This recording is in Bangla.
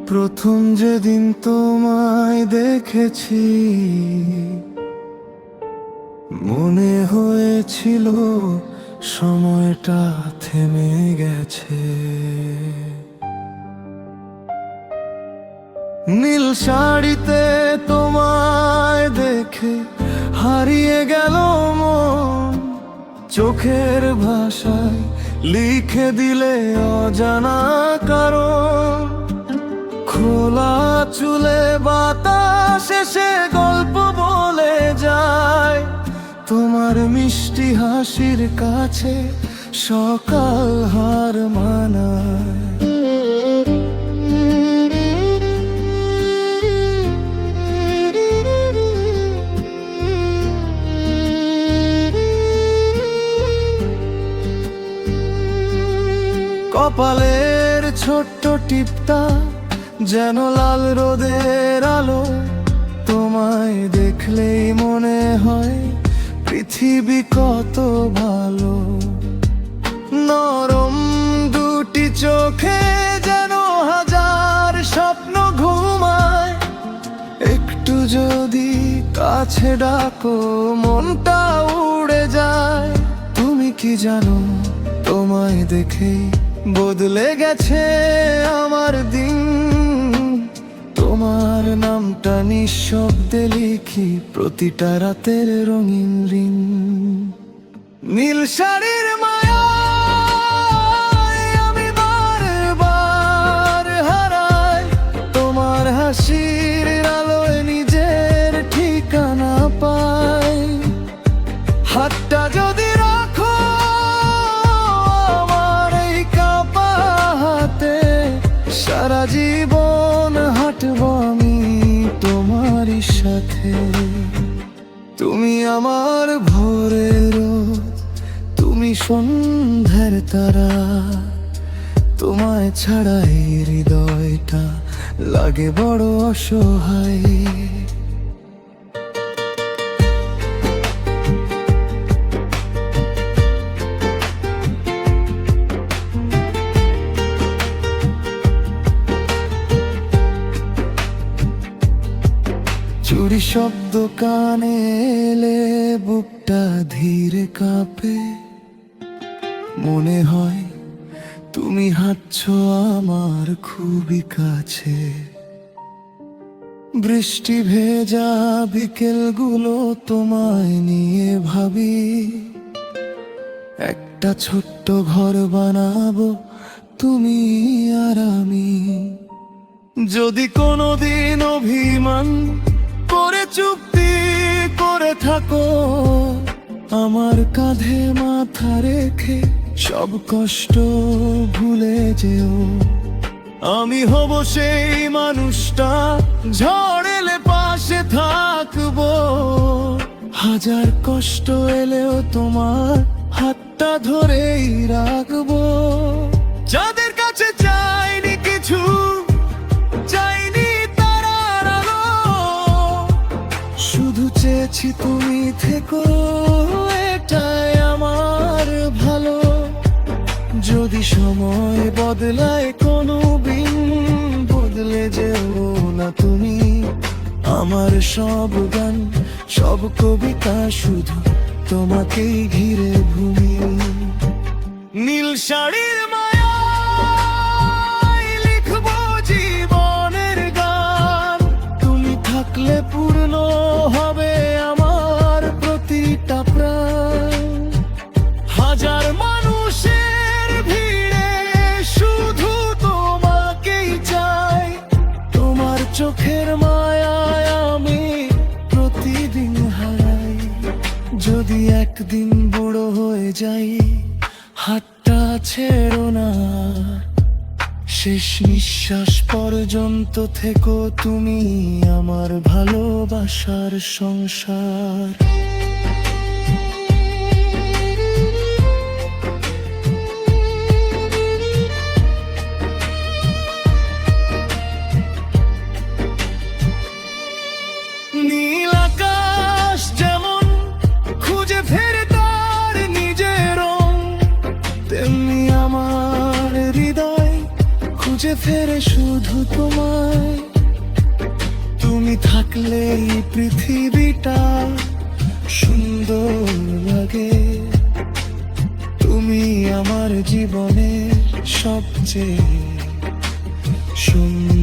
প্রথম যেদিন তোমায় দেখেছি মনে হয়েছিল সময়টা থেমে গেছে। নীল শাড়িতে তোমায় দেখে হারিয়ে গেল মন, চোখের ভাষায় লিখে দিলে অজানা কারণ। খোলা চুলে বাতাস এসে গল্প বলে যায়, তোমার মিষ্টি হাসির কাছে সকাল হার মানায়। কপালের ছোট্ট টিপটা যেন লাল রোদের আলো, তোমায় দেখলেই মনে হয় পৃথিবী কত ভালো। নরম দুটি চোখে যেন হাজার স্বপ্ন ঘুমায়, একটু যদি কাছে ডাকো মনটা উড়ে যায়। তুমি কি জানো, তোমায় দেখেই বদলে গেছে আমার দিন। তোমার নামটা নিঃশব্দে লিখি প্রতিটা রাতের রঙিন ঋণ। নীল শাড়ির মায়ায় আমি বারবার হারাই, তোমার হাসির আলোয় নিজের ঠিকানা পাই। হাতটা যদি রাখো আমার এই কাঁপা হাতে, সারা জীবন হাঁটবো আমি তোমারই সাথে। তুমি আমার ভোরের রোদ, তুমি সন্ধ্যার তারা, তোমায় ছাড়া এই হৃদয়টা লাগে বড় অসহায়। চুরি শব্দ কানে এলে বুকটা ধীরে কাঁপে, মনে হয় তুমি হাঁটছো আমার খুবই কাছে। বৃষ্টি ভেজা বিকেলগুলো তোমায় নিয়ে ভাবি, একটা ছোট্ট ঘর বানাবো তুমি আর আমি। যদি কোনোদিন অভিমান করে চুক্তি করে থাকো, আমার কাঁধে মাথা রেখে সব কষ্ট ভুলে যেও। আমি হব সেই মানুষটা, ঝড় এলে পাশে থাকবো। হাজার কষ্ট এলেও তোমার হাতটা ধরেই রাখবো। যাদের কাছে চাইনি কিছু, চাইনি তারার আলো, শুধু চেয়েছি তুমি থেকো, এটাই আমার ভালো। যদি সময় বদলায় কোনো দিন, বদলে যেও না তুমি। আমার সব গান, সব কবিতা শুধু তোমাকেই ঘিরে ভূমি। নীল শাড়ির মায়ায় লিখবো জীবনের গান, তুমি থাকলে পূর্ণ হবে আমার প্রতিটা প্রাণ। হাজার মানুষের ভিড়ে শুধু তোমাকেই চাই, তোমার চোখের মায়ায় আমি প্রতিদিন হারাই। যদি একদিন বুড়ো হয়ে যাই, হাতটা ছেড়ো না, শেষ নিঃশ্বাস পর্যন্ত থেকো তুমি আমার ভালোবাসার সংসার। নীল আকাশ যেমন খুঁজে ফেরে তার নিজের রং, তেমনি আমার হৃদয় খুঁজে ফেরে শুধু তোমায়। তুমি থাকলে এই পৃথিবীটা সুন্দর লাগে। তুমি আমার জীবনের সবচেয়ে সুন্দর।